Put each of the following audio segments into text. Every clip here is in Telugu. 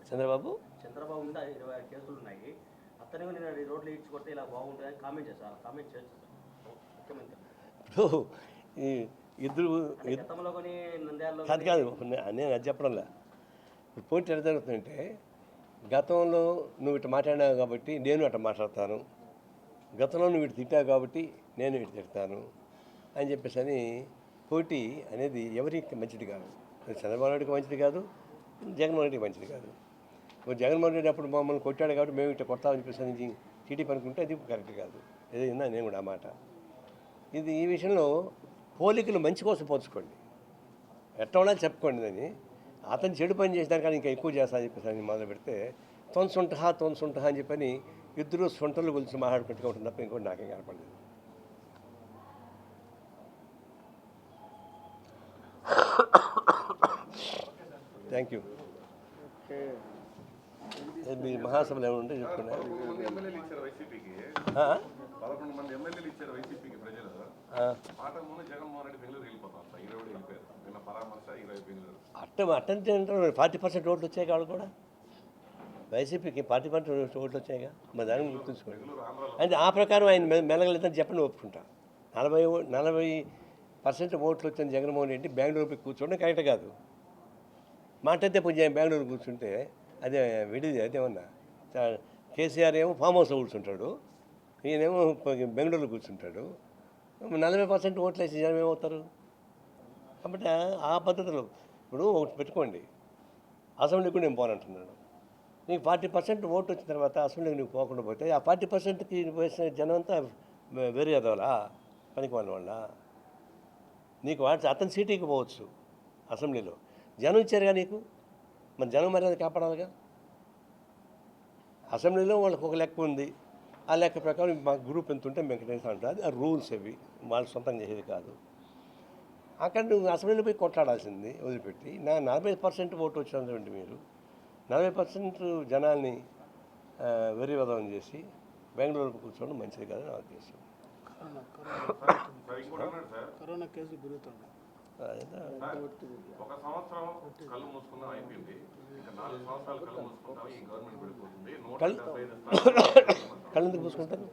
చంద్రబాబు మీద 20 కేసులు ఉన్నాయి. అతను నేను రోడ్లు ఇచ్చుకుంటే ఇలా బాగుంటుందని కామెంట్ చేశారు. కామెంట్ చేయొచ్చు ముఖ్యమంత్రి. ఇప్పుడు ఈ ఇద్దరు గతంలో కొన్ని నంద్యాలలో కాదు నేను అది చెప్పడంలా. ఇప్పుడు పోటీ ఎట్లా జరుగుతుందంటే గతంలో నువ్వు ఇటు మాట్లాడినావు కాబట్టి నేను అట్లా మాట్లాడతాను, గతంలో నువ్వు ఇటు తిట్టావు కాబట్టి నేను ఇటు తిడతాను అని చెప్పేసి అని పోటీ అనేది ఎవరికి మంచిది కాదు. చంద్రబాబు నాయుడికి మంచిది కాదు, జగన్మోహన్ రెడ్డికి మంచిది కాదు. జగన్మోహన్ రెడ్డి అప్పుడు మమ్మల్ని కొట్టాడు కాబట్టి మేము ఇట్లా కొడతామని చెప్పేసి టీడీపీ అనుకుంటే అది కరెక్ట్ కాదు. ఏదో విన్నా నేను కూడా ఆ మాట. ఇది ఈ విషయంలో పోలికలు మంచి కోసం పోల్చుకోండి, ఎట్లా ఉన్నా చెప్పుకోండి అని. అతను చెడు పని చేసినారు కానీ ఇంకా ఎక్కువ చేస్తానని చెప్పేసి మొదలు పెడితే తొంసుంటహా అని చెప్పని ఇద్దరు సొంటలు గురించి మాట్లాడుకుంటూ ఉంటుంది తప్ప ఇంకోటి నాకేం కనపడలేదు. Thank you. మీ మహాసభలు ఏమైనా ఉంటే చెప్పుకున్నా. 11 మంది ఎమ్మెల్యేలు ఇచ్చారు వైసీపీకి ప్రజలు. ముందు జగన్మోహన్ రెడ్డి బెంగళూరు వెళ్ళిపోతాం, 20 వెళ్ళిపోయారు. నిన్న పరామర్శ 20 బెంగళూరు. అట్టంటే 40% ఓట్లు వచ్చాయి వాళ్ళు కూడా. వైసీపీకి 40% ఓట్లు వచ్చాయిగా, మరి దాన్ని గుర్తుంచుకోండి. అంటే ఆ ప్రకారం ఆయన మెలగలేదని చెప్పండి, ఒప్పుకుంటా. 40% ఓట్లు వచ్చిన జగన్మోహన్ రెడ్డి బెంగళూరుపై కూర్చోండి కరెక్ట్ కాదు. మాటైతే కొంచెం బెంగళూరు కూర్చుంటే అదే విడిది. అదేమన్నా కేసీఆర్ ఏమో ఫామ్ హౌస్లో కూర్చుంటాడు, ఈయనేమో బెంగళూరులో కూర్చుంటాడు. 40% ఓట్లు వేసి జనం ఏమవుతారు? కాబట్టి ఆ పద్ధతిలో ఇప్పుడు ఒకటి పెట్టుకోండి, అసెంబ్లీకి నేను పోనంటున్నాడు. నీకు 40% ఓటు వచ్చిన తర్వాత అసెంబ్లీకి నువ్వు పోకుండా పోతే ఆ 40%కి వేసిన జనం అంతా వేరే చదవాలా, పనికి వాళ్ళ నీకు అతని సీటుకి పోవచ్చు అసెంబ్లీలో. జనం ఇచ్చారుగా నీకు, మరి జనం మర్యాద కాపాడాలిగా. అసెంబ్లీలో వాళ్ళకి ఒక లెక్క ఉంది, ఆ లెక్క ప్రకారం మా గ్రూప్ ఎంత ఉంటే మేము ఎంత అంటారు. అది ఆ రూల్స్ అవి, వాళ్ళు సొంతంగా చేసేది కాదు. అక్కడ నువ్వు అసెంబ్లీలో పోయి కొట్లాడాల్సింది వదిలిపెట్టి 40% ఓటు వచ్చినటువంటి మీరు 40% జనాల్ని వెర్రివదనం చేసి బెంగళూరు కూర్చోవడం మంచిది కాదు నా ఉద్దేశం. కరోనా కేసులు పెరుగుతుంది. ఒక సంవత్సరం కళ్ళు మూసుకుందాం అయిపోయింది, 4 సంవత్సరాలు కళ్ళు మూసుకుంటాం, ఈ గవర్నమెంట్ పడిపోతుంది. కళ్ళు ఎందుకు మూసుకుంటారు?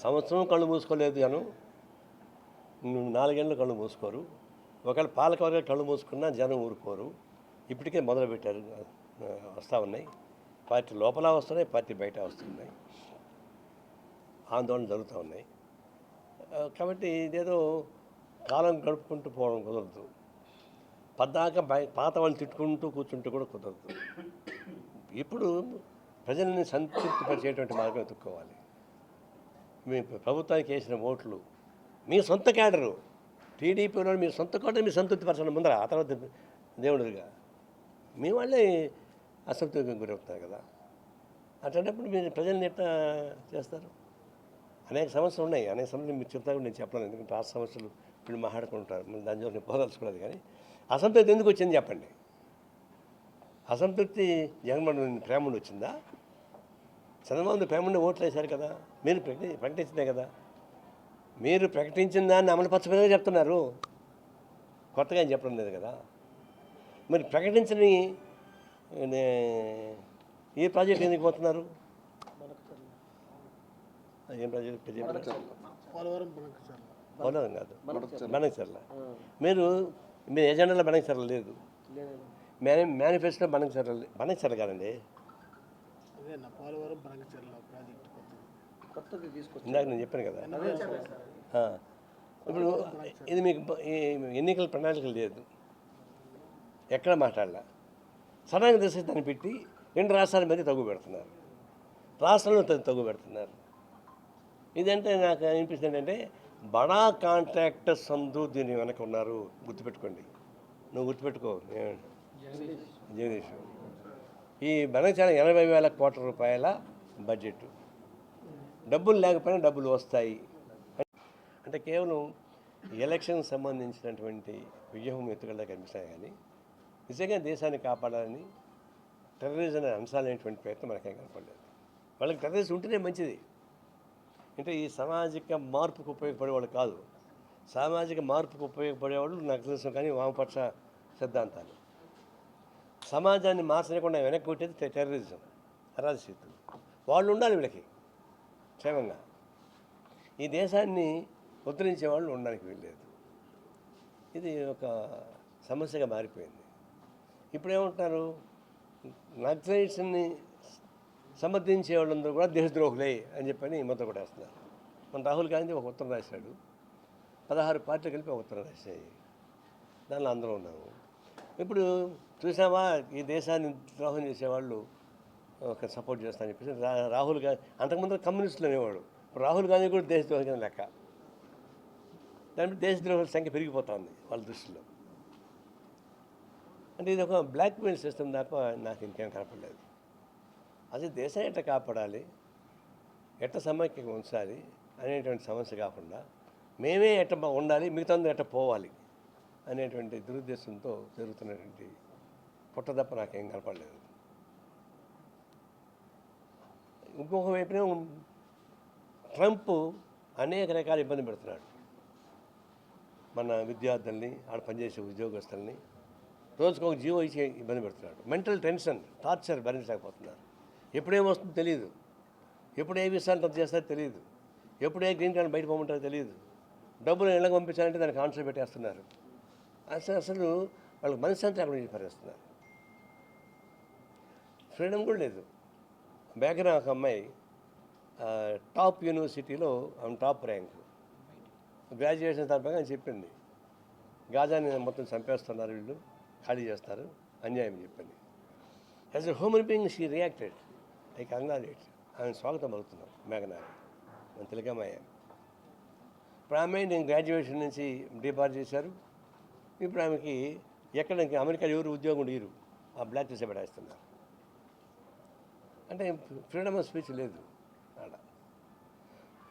సంవత్సరం కళ్ళు మూసుకోలేదు జనం, 4 ఏళ్ళు కళ్ళు మూసుకోరు. ఒకవేళ పాలకవర్గ కళ్ళు మూసుకున్నా జనం ఊరుకోరు. ఇప్పటికే మొదలుపెట్టారు, వస్తూ ఉన్నాయి. పార్టీ లోపల వస్తున్నాయి, పార్టీ బయట వస్తున్నాయి, ఆందోళన జరుగుతూ ఉన్నాయి. కాబట్టి ఇదేదో కాలం గడుపుకుంటూ పోవడం కుదరదు. పద్దాక పాత వాళ్ళు తిట్టుకుంటూ కూర్చుంటూ కూడా కుదరదు. ఇప్పుడు ప్రజల్ని సంతృప్తిపరిచేటువంటి మార్గం వెతుక్కోవాలి. మీ ప్రభుత్వానికి వేసిన ఓట్లు మీ సొంత క్యాడరు, టీడీపీలో మీ సొంత క్యాడర్ మీరు సంతృప్తిపరచడం ముందర, ఆ తర్వాత దేవుడిగా మీ వాళ్ళే అసంతృప్తికి గురవుతున్నారు కదా. అట్లాంటప్పుడు మీరు ప్రజల్ని ఎట్లా చేస్తారు? అనేక సమస్యలు ఉన్నాయి, అనేక సమస్యలు మీరు చెప్తా కూడా నేను చెప్పలేను, ఎందుకంటే రాష్ట్ర సమస్యలు ఇప్పుడు మాట్లాడుకుంటారు, దాని జోలికి నేను పోదలుచుకోలేదు. కానీ అసంతృప్తి ఎందుకు వచ్చింది చెప్పండి. అసంతృప్తి జగన్మోహన్ ప్రేమ నుండి వచ్చిందా? చంద్రబాబు ప్రేమ నుండి ఓట్లు వేశారు కదా, మీరు ప్రకటించిందే కదా. మీరు ప్రకటించిన దాన్ని అమలుపరచమని చెప్తున్నారు, కొత్తగా ఏం చెప్పడం లేదు కదా. మరి ప్రకటించని ఏ ప్రాజెక్ట్ ఎందుకు పోతున్నారు? ఏం ప్రాజెక్ట్? పోలవరం కాదు, బనకచర్ల. మీరు మీ ఎజెండాలో బనకచర్ల లేదు, మేనిఫెస్టోలో బనకచర్ల కాదండి. ఇందాక నేను చెప్పాను కదా. ఇప్పుడు ఇది మీకు ఎన్నికల ప్రణాళిక లేదు, ఎక్కడ మాట్లాడలా. సడన్గా తెలిసి దాన్ని పెట్టి 2 రాష్ట్రాల మధ్య తగ్గు పెడుతున్నారు, రాష్ట్రంలో తగ్గు పెడుతున్నారు. ఇదంటే నాకు అనిపిస్తుంది ఏంటంటే బడా కాంట్రాక్టర్స్ అందరూ దీని వెనక ఉన్నారు. గుర్తుపెట్టుకోండి, నువ్వు గుర్తుపెట్టుకో జగదీష్. ఈ బనకచర్ల 80,000 కోట్ల రూపాయల బడ్జెట్, డబ్బులు లేకపోయినా డబ్బులు వస్తాయి అంటే కేవలం ఎలక్షన్కి సంబంధించినటువంటి వ్యూహం ఎత్తుగడగా కనిపిస్తాయి. కానీ నిజంగా దేశాన్ని కాపాడాలని టెర్రరిజం అంశాలైనటువంటి ప్రయత్నం మనకేం కనపడలేదు. వాళ్ళకి టెర్రరిజం ఉంటేనే మంచిది. అంటే ఈ సామాజిక మార్పుకు ఉపయోగపడేవాళ్ళు కాదు. సామాజిక మార్పుకు ఉపయోగపడేవాళ్ళు నాకు తెలుసు కానీ వామపక్ష సిద్ధాంతాలు. సమాజాన్ని మార్చకుండా వెనక్కి కొట్టేది టెర్రరిజం, అరాజకీయతలు. వాళ్ళు ఉండాలి వీళ్ళకి క్షేమంగా. ఈ దేశాన్ని ఉద్ధరించే వాళ్ళు ఉండడానికి వీల్లేదు. ఇది ఒక సమస్యగా మారిపోయింది. ఇప్పుడు ఏమంటున్నారు, నక్సలైట్స్ని సమర్థించే వాళ్ళందరూ కూడా దేశద్రోహులే అని చెప్పని మొత్తం కూడా వేస్తున్నారు. మన రాహుల్ గాంధీ ఒక ఉత్తరం రాశాడు, 16 పార్టీలు కలిపి ఒక ఉత్తరం రాశాయి, దానిలో అందరూ ఉన్నాము. ఇప్పుడు చూసామా, ఈ దేశాన్ని ద్రోహం చేసేవాళ్ళు ఒక సపోర్ట్ చేస్తానని చెప్పేసి రాహుల్ గాంధీ, అంతకుముందు కమ్యూనిస్టులు అనేవాడు, ఇప్పుడు రాహుల్ గాంధీ కూడా దేశద్రోహం కింద లెక్క. దాని దేశద్రోహుల సంఖ్య పెరిగిపోతుంది వాళ్ళ దృష్టిలో. అంటే ఇది ఒక బ్లాక్మెయిల్ సిస్టమ్ తప్ప నాకు ఇంకేం కనపడలేదు. అసలు దేశాన్ని ఎట్లా కాపాడాలి, ఎట్ట సమైక్యంగా ఉంచాలి అనేటువంటి సమస్య కాకుండా మేమే ఎట్ట ఉండాలి, మిగతా ఎట్ట పోవాలి అనేటువంటి దురుద్దేశంతో జరుగుతున్నటువంటి పుట్ట తప్ప నాకేం కనపడలేదు. ఇంకొక వైపునే ట్రంప్ అనేక రకాల ఇబ్బంది పెడుతున్నాడు మన విద్యార్థుల్ని, ఆడ పనిచేసే ఉద్యోగస్తుల్ని. రోజుకు ఒక జీవో ఇచ్చి ఇబ్బంది పెడుతున్నాడు. మెంటల్ టెన్షన్, టార్చర్ భరించలేకపోతున్నారు. ఎప్పుడేమొస్తుందో తెలియదు, ఎప్పుడు ఏ విషయాలు రద్దు చేస్తారో తెలియదు, ఎప్పుడు ఏ గ్రీన్ కార్డు బయట పోమంటారో తెలియదు. డబ్బులు ఇళ్ళకి పంపించాలంటే దానికి ఆన్సర్ పెట్టేస్తున్నారు. అసలు వాళ్ళకి మనశ్శాంతి అక్కడ పరిస్తున్నారు. ఫ్రీడమ్ కూడా లేదు. బేగరా ఒక అమ్మాయి టాప్ యూనివర్సిటీలో ఆమె టాప్ ర్యాంకు, గ్రాడ్యుయేషన్ తరపుగా అని చెప్పింది, గాజాని మొత్తం చంపేస్తున్నారు వీళ్ళు, ఖాళీ చేస్తారు, అన్యాయం చెప్పింది. As a human being she reacted. I congratulate, ఆమె స్వాగతం పలుకుతున్నాం మేఘనాని, మన తెలుగమ్మాయ. ఇప్పుడు ఆమె నేను గ్రాడ్యుయేషన్ నుంచి డిపార్ట్ చేశారు. ఇప్పుడు ఆమెకి ఎక్కడ అమెరికాలో ఎవరు ఉద్యోగం ఇరు, ఆ బ్లాక్ చేసే పడేస్తున్నారు. అంటే ఫ్రీడమ్ ఆఫ్ స్పీచ్ లేదు ఆడ.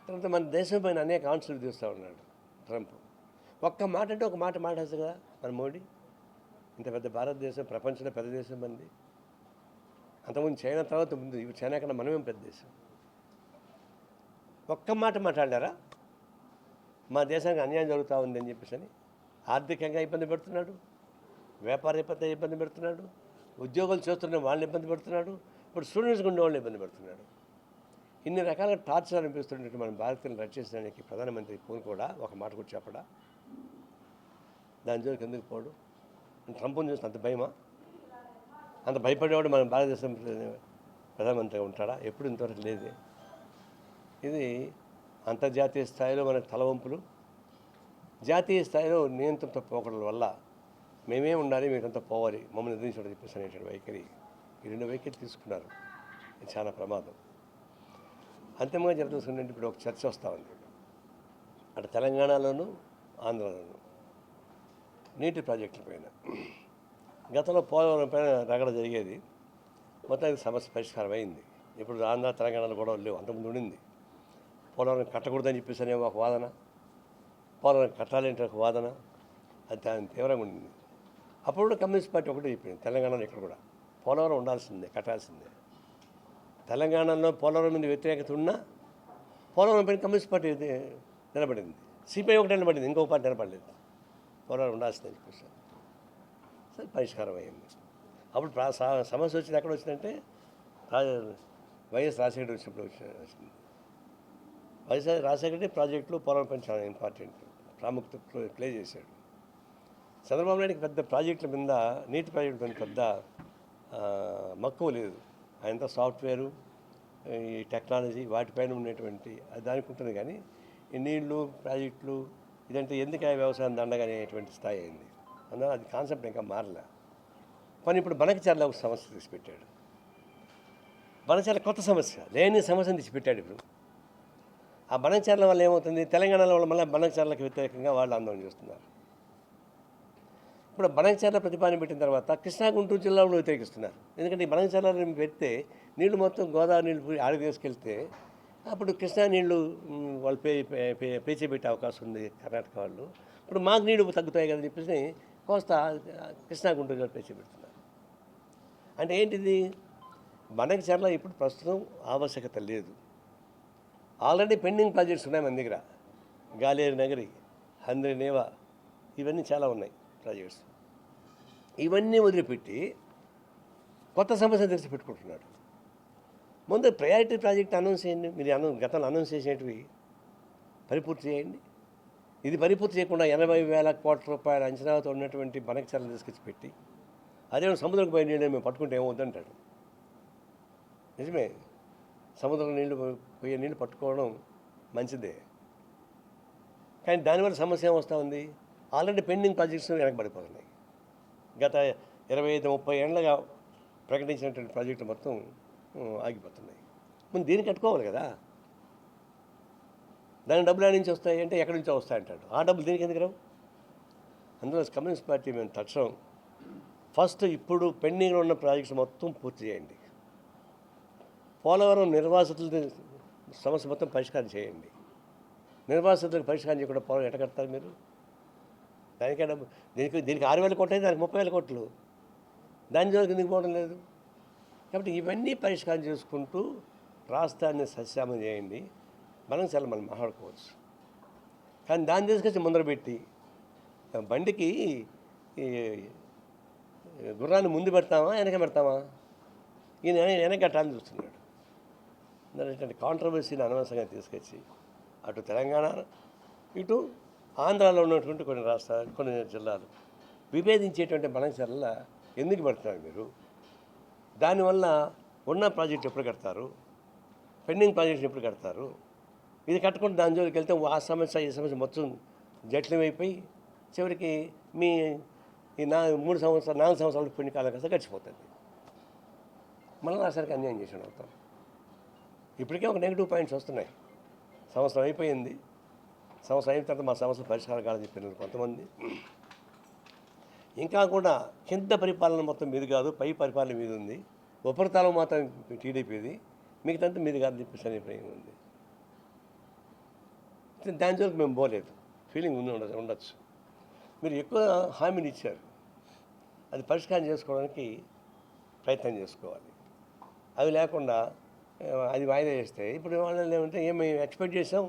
తర్వాత మన దేశం పైన అనేక ఆన్సర్లు తీస్తూ ఉన్నాడు ట్రంప్. ఒక్క మాట అంటే ఒక మాట మాట్లాడచ్చు కదా మన మోడీ. ఇంత పెద్ద భారతదేశం, ప్రపంచంలో పెద్ద దేశం మంది. అంతకుముందు చైనా తర్వాత ముందు, ఇప్పుడు చైనా కన్నా మనమేం పెద్ద దేశం. ఒక్క మాట మాట్లాడారా, మా దేశానికి అన్యాయం జరుగుతూ ఉంది అని చెప్పేసి అని ఆర్థికంగా ఇబ్బంది పెడుతున్నాడు, వ్యాపార ఇబ్బంది పెడుతున్నాడు, ఉద్యోగాలు చేస్తున్న వాళ్ళని ఇబ్బంది పెడుతున్నాడు, ఇప్పుడు స్టూడెంట్స్గా ఉండే వాళ్ళని ఇబ్బంది పెడుతున్నాడు. ఇన్ని రకాలుగా టార్చర్ అనిపిస్తున్నట్టు మన భారతీయులను రక్షించడానికి ప్రధానమంత్రి ఫోన్ కూడా ఒక మాట కూడా చెప్పడా, దాని జోలికి ఎందుకు పోడు? ట్రంప్ని చూస్తే అంత భయమా? అంత భయపడేవాడు మన భారతదేశం ప్రధానమంత్రిగా ఉంటాడా? ఎప్పుడు ఇంతవరకు లేదే. ఇది అంతర్జాతీయ స్థాయిలో మనకు తలవంపులు, జాతీయ స్థాయిలో నియంత్రణతో పోకడల వల్ల మేమే ఉండాలి, మీకంతా పోవాలి, మమ్మల్ని ఎదిరించడం చెప్పేసి అనేటువంటి వైఖరి, ఈ రెండు వైఖరి తీసుకున్నారు. ఇది చాలా ప్రమాదం. అంతిమంగా జరుగుతుందంటే ఇప్పుడు ఒక చర్చ వస్తూ ఉంది, అటు తెలంగాణలోను ఆంధ్రలోను నీటి ప్రాజెక్టుల పైన. గతంలో పోలవరం పైన రగడ జరిగేది, మొత్తానికి సమస్య పరిష్కారం అయింది. ఇప్పుడు ఆంధ్ర తెలంగాణలో గొడవలు లేవు, అంతకుముందు ఉండింది. పోలవరం కట్టకూడదని చెప్పేసి అనేమో ఒక వాదన, పోలవరం కట్టాలంటే ఒక వాదన, అది దాని తీవ్రంగా ఉండింది. అప్పుడు కూడా కమ్యూనిస్ట్ పార్టీ ఒకటే చెప్పింది, తెలంగాణలో ఇక్కడ కూడా పోలవరం ఉండాల్సిందే, కట్టాల్సిందే. తెలంగాణలో పోలవరం మీద వ్యతిరేకత ఉన్నా పోలవరం పైన కమ్యూనిస్ట్ పార్టీ నిలబడింది, సిపిఐ ఒకటి నిలబడింది, ఇంకొక పార్టీ నిలబడలేదు. పోలవరం ఉండాల్సిందని చెప్పేసి సరే పరిష్కారం అయింది. అప్పుడు సమస్య వచ్చింది ఎక్కడ వచ్చిందంటే వైఎస్ రాజశేఖర్ వచ్చినప్పుడు వచ్చింది. వైఎస్ రాజశేఖర్ ప్రాజెక్టులు పోలవరం పైన చాలా ఇంపార్టెంట్ ప్రాముఖ్యత ప్లే చేశాడు. చంద్రబాబు నాయుడికి పెద్ద ప్రాజెక్టుల మీద, నీటి ప్రాజెక్టుల మీద పెద్ద మక్కువ లేదు. ఆయనంతా సాఫ్ట్వేరు, ఈ టెక్నాలజీ వాటిపైన ఉండేటువంటి అది దానికి ఉంటుంది. కానీ ఈ నీళ్లు ప్రాజెక్టులు ఇదంటే ఎందుకు ఆ వ్యవసాయం దండగా అనేటువంటి స్థాయి అయింది. అందువల్ల అది కాన్సెప్ట్ ఇంకా మారలే. కానీ ఇప్పుడు బనకచర్ల ఒక సమస్య తీసిపెట్టాడు. బనకచర్ల కొత్త సమస్య, లేని సమస్యను తీసిపెట్టాడు. ఇప్పుడు ఆ బనకచర్ల వల్ల ఏమవుతుంది, తెలంగాణలో వాళ్ళు మళ్ళీ బనకచర్లకు వ్యతిరేకంగా వాళ్ళు ఆందోళన చేస్తున్నారు. ఇప్పుడు బనకచర్ల ప్రతిపాదన పెట్టిన తర్వాత కృష్ణా గుంటూరు జిల్లాలో వ్యతిరేకిస్తున్నారు. ఎందుకంటే ఈ బనకచర్లను పెడితే నీళ్లు మొత్తం గోదావరి నీళ్ళు ఆడికి తీసుకెళ్తే అప్పుడు కృష్ణా నీళ్లు వాళ్ళు పేచేపెట్టే అవకాశం ఉంది కర్ణాటక వాళ్ళు. ఇప్పుడు మాకు నీళ్లు తగ్గుతాయి కదని చెప్పేసి కోస్తా కృష్ణా గుంటూరు జిల్లా పేచేపెడుతున్నారు. అంటే ఏంటిది, బనకచర్ల ఇప్పుడు ప్రస్తుతం ఆవశ్యకత లేదు. ఆల్రెడీ పెండింగ్ ప్రాజెక్ట్స్ ఉన్నాయి మన దగ్గర. గాలేరు నగరి, హంద్రి నేవా, ఇవన్నీ చాలా ఉన్నాయి ప్రాజెక్ట్స్. ఇవన్నీ వదిలిపెట్టి కొత్త సమస్య తెచ్చి పెట్టుకుంటున్నాడు. ముందు ప్రయారిటీ ప్రాజెక్ట్ అనౌన్స్ చేయండి. మీరు గతంలో అనౌన్స్ చేసేటివి పరిపూర్తి చేయండి. ఇది పరిపూర్తి చేయకుండా 80,000 కోట్ల రూపాయల అంచనాతో ఉన్నటువంటి బనకచర్లు తీసుకొచ్చి పెట్టి అదే సముద్రంకి పోయి నీళ్ళు మేము పట్టుకుంటే ఏమవుద్దంటాడు. నిజమే, సముద్రం నీళ్ళు పోయే నీళ్ళు పట్టుకోవడం మంచిదే, కానీ దానివల్ల సమస్య ఏమొస్తూ ఉంది? ఆల్రెడీ పెండింగ్ ప్రాజెక్ట్స్ వెనకబడిపోతున్నాయి. గత 25-30 ఏళ్ళగా ప్రకటించినటువంటి ప్రాజెక్టులు మొత్తం ఆగిపోతున్నాయి. ముందు దీన్ని కట్టుకోవాలి కదా. దాని డబ్బులు ఎక్కడి నుంచి వస్తాయి అంటే ఎక్కడి నుంచో వస్తాయంటాడు. ఆ డబ్బులు దీనికి ఎందుకు రావు? అందులో కమ్యూనిస్ట్ పార్టీ మేము తక్షణం ఫస్ట్ ఇప్పుడు పెండింగ్లో ఉన్న ప్రాజెక్ట్స్ మొత్తం పూర్తి చేయండి. పోలవరం నిర్వాసితుల సమస్య మొత్తం పరిష్కారం చేయండి. నిర్వాసితులకు పరిష్కారం చేయకుండా పోలవరం ఎట్ట కడతారు మీరు? దానికే డబ్బు దీనికి 6,000 కోట్లు అయితే దానికి 30,000 కోట్లు. దాని జోలికి ఎందుకు పోవడం లేదు? కాబట్టి ఇవన్నీ పరిష్కారం చేసుకుంటూ రాష్ట్రాన్ని సస్యామం చేయండి. మనం మాట్లాడుకోవచ్చు. కానీ దాన్ని తీసుకొచ్చి ముందర పెట్టి బండికి ఈ గుర్రాన్ని ముందు పెడతామా వెనక పెడతామా? ఈయన వెనక కట్టాలని చూస్తున్నాడు. ఇట్లాంటి కాంట్రవర్సీని అనవసరంగా తీసుకొచ్చి అటు తెలంగాణ ఇటు ఆంధ్రాలో ఉన్నటువంటి కొన్ని రాష్ట్రాలు కొన్ని జిల్లాలు విభేదించేటువంటి బనకచర్ల ఎందుకు పెడతారు మీరు? దానివల్ల ఉన్న ప్రాజెక్టు ఎప్పుడు కడతారు? పెండింగ్ ప్రాజెక్టులు ఎప్పుడు కడతారు? ఇది కట్టుకుంటే దాని జోలికి వెళ్తే ఆ సమస్య ఈ సమస్య మొత్తం జటిలమైపోయి చివరికి మీ ఈ 4 సంవత్సరాలు పెండి కాలం కాస్త గడిచిపోతుంది. మళ్ళీ రాష్ట్రానికి అన్యాయం చేసిన అవుతాం. ఇప్పటికే ఒక నెగిటివ్ పాయింట్స్ వస్తున్నాయి. సంవత్సరం అయిపోయింది. సంవత్సరం అయిన తర్వాత మా సమస్యలు పరిష్కారం కాదని చెప్పినారు కొంతమంది. ఇంకా కూడా కింద పరిపాలన మొత్తం మీది కాదు, పై పరిపాలన మీద ఉంది. ఉపరితలం మాత్రం టీడీపీది, మిగతాంతా మీది కాదని చెప్పేసి అభిప్రాయం ఉంది. దాని జోలికి మేము పోలేదు. ఫీలింగ్ ఉండొచ్చు. మీరు ఎక్కువ హామీలు ఇచ్చారు, అది పరిష్కారం చేసుకోవడానికి ప్రయత్నం చేసుకోవాలి. అవి లేకుండా అది వాయిదా చేస్తే ఇప్పుడు వాళ్ళు ఏమంటే ఏమి ఎక్స్పెక్ట్ చేసాం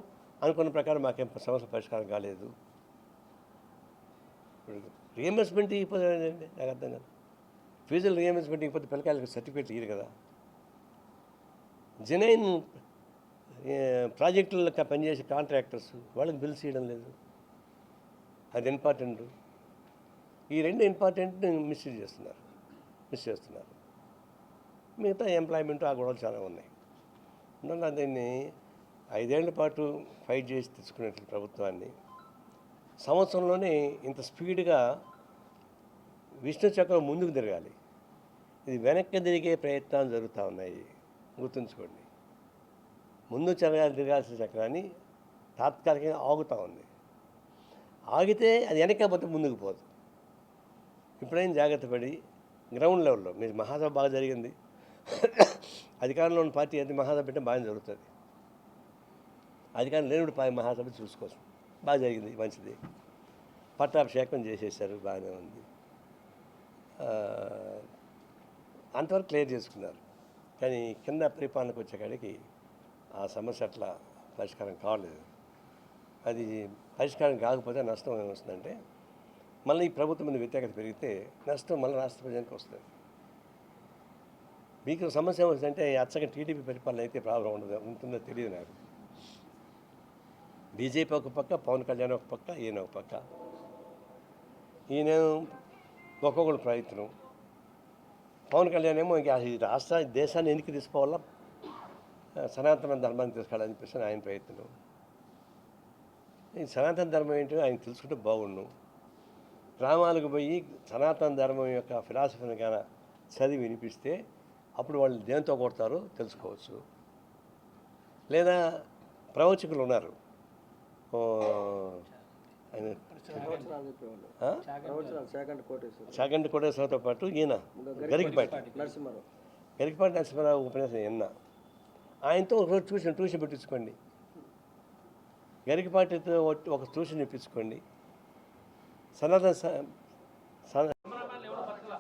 అనుకున్న ప్రకారం మాకేం సమస్య పరిష్కారం కాలేదు. ఇప్పుడు రీఎంబర్స్మెంట్ ఇవ్వదండి, నాకు అర్థం కాదు. ఫీజులు రీఎంబర్స్మెంట్ ఇవ్వకపోతే పిల్లకాయలకు సర్టిఫికేట్ ఇయ్యరు కదా. జెన్యున్ ప్రాజెక్టులకు పనిచేసే కాంట్రాక్టర్స్ వాళ్ళకి బిల్స్ ఇవ్వడం లేదు. అది ఇంపార్టెంట్. ఈ 2 ఇంపార్టెంట్ మిస్ చేస్తున్నారు. మిగతా ఎంప్లాయ్మెంట్ ఆ గొడవలు చాలా ఉన్నాయి. అందువల్ల దీన్ని 5 ఏళ్ల పాటు ఫైట్ చేసి తెచ్చుకునేట్లు ప్రభుత్వాన్ని సంవత్సరంలోనే ఇంత స్పీడ్గా విష్ణు చక్రం ముందుకు తిరగాలి. ఇది వెనక్కి తిరిగే ప్రయత్నాలు జరుగుతూ ఉన్నాయి, గుర్తుంచుకోండి. ముందు తిరగాల్సిన చక్రాన్ని తాత్కాలికంగా ఆగుతూ ఉంది. ఆగితే అది వెనక్కపోతే ముందుకు పోదు. ఇప్పుడైనా జాగ్రత్త పడి గ్రౌండ్ లెవెల్లో మీరు మహాసభ బాగా జరిగింది. అధికారంలో ఉన్న పార్టీ అయితే మహాసభ పెట్టే బాగా జరుగుతుంది. అధికారం లేనిప్పుడు మహాసభ చూసుకోవచ్చు. బాగా జరిగింది, మంచిది. పట్టాభిషేకం చేసేసారు, బాగానే ఉంది. అంతవరకు క్లియర్ చేసుకున్నారు. కానీ కింద పరిపాలనకు వచ్చేకాడికి ఆ సమస్య అట్లా పరిష్కారం కావలేదు. అది పరిష్కారం కాకపోతే నష్టం ఏమొస్తుందంటే మళ్ళీ ఈ ప్రభుత్వం మీద వ్యతిరేకత పెరిగితే నష్టం మళ్ళీ రాష్ట్ర ప్రజలకు వస్తుంది. మీకు సమస్య ఏమొస్తుందంటే అచ్చగా టీడీపీ పరిపాలన అయితే ప్రాబ్లం ఉంటుందో తెలియదు నాకు. బీజేపీ ఒక పక్క, పవన్ కళ్యాణ్ ఒక పక్క, ఈయన ఒక పక్క. ఈయన ఒక్కొక్కరు ప్రయత్నం. పవన్ కళ్యాణ్ ఏమో ఇంకా ఈ దేశాన్ని ఎందుకు తీసుకోవాలా, సనాతన ధర్మాన్ని తీసుకోవాలని చెప్పేసి ఆయన ప్రయత్నం. ఈ సనాతన ధర్మం ఏంటో ఆయన తెలుసుకుంటే బాగుండు. గ్రామాలకు పోయి సనాతన ధర్మం యొక్క ఫిలాసఫీని కానీ చదివి వినిపిస్తే అప్పుడు వాళ్ళు దేంతో కొడతారో తెలుసుకోవచ్చు. లేదా ప్రవచకులు ఉన్నారు, చాగంటి కోటేశ్వరతో పాటు ఈయన గరికపాటి నరసింహారావు ఉపన్యాసం విన్నా. ఆయనతో ఒకరోజు ట్యూషన్ పెట్టించుకోండి. గరికపాటితో ఒక ట్యూషన్ ఇప్పించుకోండి. సనాతన